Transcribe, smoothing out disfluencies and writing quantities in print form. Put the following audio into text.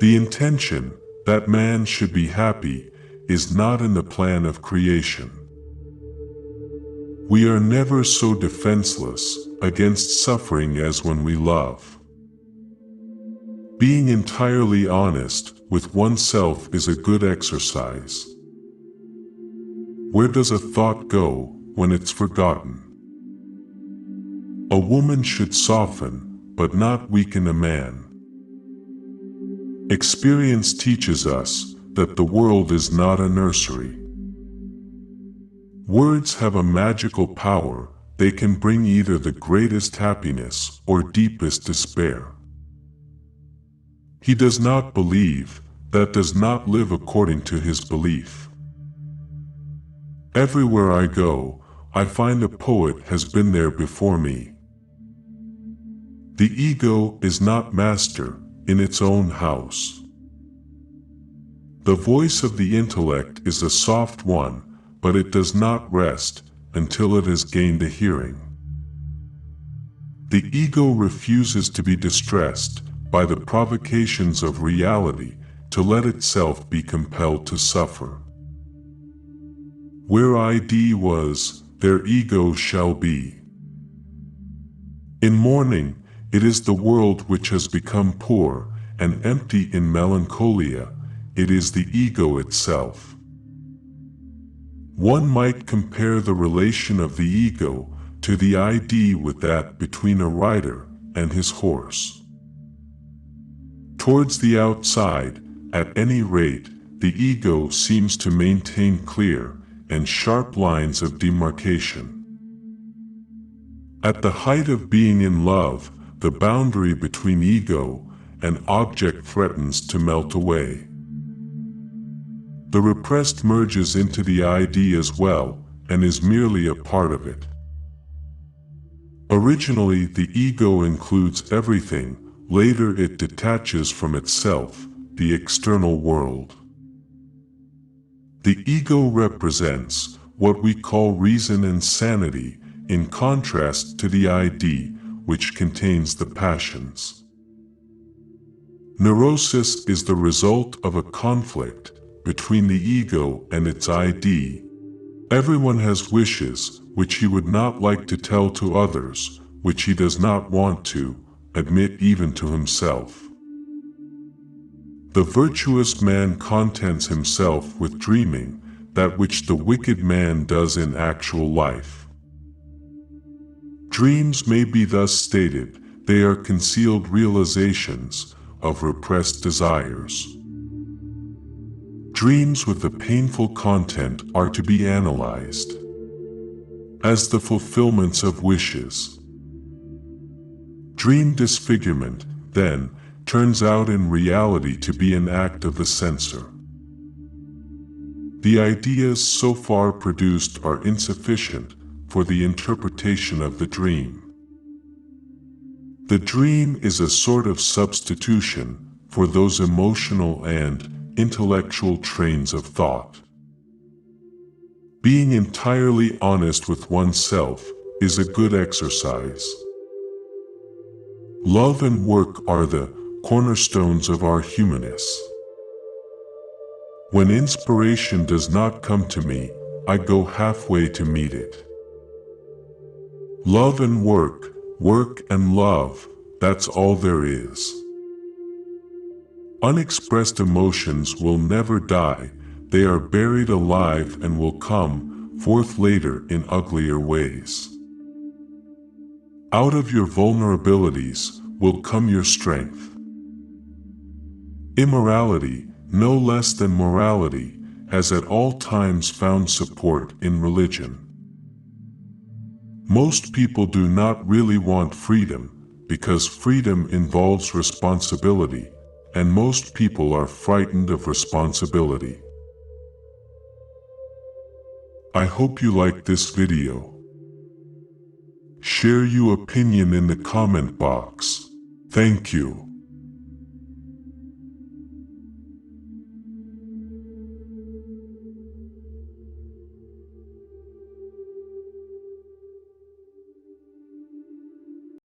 The intention that man should be happy is not in the plan of creation. We are never so defenseless against suffering as when we love. Being entirely honest with oneself is a good exercise. Where does a thought go when it's forgotten? A woman should soften, but not weaken a man. Experience teaches us that the world is not a nursery. Words have a magical power. They can bring either the greatest happiness or deepest despair. He does not believe, that does not live according to his belief. Everywhere I go, I find a poet has been there before me. The ego is not master in its own house. The voice of the intellect is a soft one, but it does not rest until it has gained a hearing. The ego refuses to be distressed by the provocations of reality to let itself be compelled to suffer. Where ID was, their ego shall be. In mourning, it is the world which has become poor and empty. In melancholia, it is the ego itself. One might compare the relation of the ego to the ID with that between a rider and his horse. Towards the outside, at any rate, the ego seems to maintain clear and sharp lines of demarcation. At the height of being in love, the boundary between ego and object threatens to melt away. The repressed merges into the ID as well, and is merely a part of it. Originally, the ego includes everything, later it detaches from itself, the external world. The ego represents what we call reason and sanity, in contrast to the ID, which contains the passions. Neurosis is the result of a conflict between the ego and its ID. Everyone has wishes which he would not like to tell to others, which he does not want to admit even to himself. The virtuous man contents himself with dreaming that which the wicked man does in actual life. Dreams may be thus stated, they are concealed realizations of repressed desires. Dreams with a painful content are to be analyzed as the fulfillments of wishes. Dream disfigurement, then, turns out in reality to be an act of the censor. The ideas so far produced are insufficient for the interpretation of the dream. The dream is a sort of substitution for those emotional and intellectual trains of thought. Being entirely honest with oneself is a good exercise. Love and work are the cornerstones of our humanness. When inspiration does not come to me, I go halfway to meet it. Love and work, work and love, that's all there is. Unexpressed emotions will never die, they are buried alive and will come forth later in uglier ways. Out of your vulnerabilities will come your strength. Immorality, no less than morality, has at all times found support in religion. Most people do not really want freedom, because freedom involves responsibility, and most people are frightened of responsibility. I hope you liked this video. Share your opinion in the comment box. Thank you.